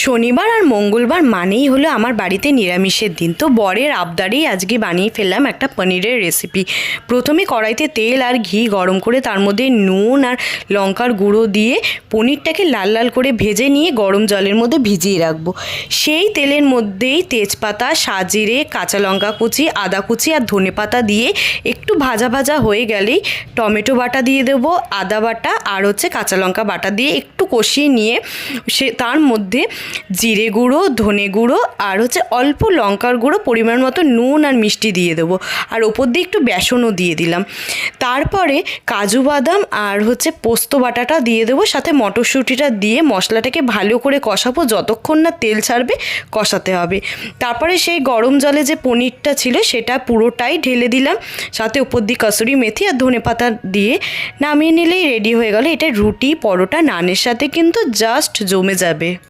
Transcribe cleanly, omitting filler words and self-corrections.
শনিবার আর মঙ্গলবার মানেই হলো আমার বাড়িতে নিরামিষের দিন। তো বরের আবদারেই আজকে বানিয়ে ফেললাম একটা পনিরের রেসিপি। প্রথমে কড়াইতে তেল আর ঘি গরম করে তার মধ্যে নুন আর লঙ্কার গুঁড়ো দিয়ে পনিরটাকে লাল লাল করে ভেজে নিয়ে গরম জলের মধ্যে ভিজিয়ে রাখবো। সেই তেলের মধ্যেই তেজপাতা, সাজিরে, কাঁচা লঙ্কা কুচি, আদা কুচি আর ধনেপাতা দিয়ে একটু ভাজা ভাজা হয়ে গেলেই টমেটো বাটা দিয়ে দেবো, আদা বাটা আর কাঁচা লঙ্কা বাটা দিয়ে একটু কষিয়ে নিয়ে তার মধ্যে জিরে গুঁড়ো, ধনে গুঁড়ো আর অল্প লঙ্কার গুঁড়ো, পরিমাণ মতো নুন আর মিষ্টি দিয়ে দেবো। আর ওপর দিয়ে একটু বেসনও দিয়ে দিলাম। তারপরে কাজু বাদাম আর পোস্ত বাটাটা দিয়ে দেবো, সাথে মটরশুঁটিটা দিয়ে মশলাটাকে ভালো করে কষাবো, যতক্ষণ না তেল ছাড়বে কষাতে হবে। তারপরে সেই গরম জলে যে পনিরটা ছিল সেটা পুরোটাই ঢেলে দিলাম, সাথে ওপর দিয়ে কসুরি মেথি আর ধনেপাতা দিয়ে নামিয়ে নিলেই রেডি হয়ে গেল। এটা রুটি, পরোটা, নানের সাথে কিন্তু জাস্ট জমে যাবে।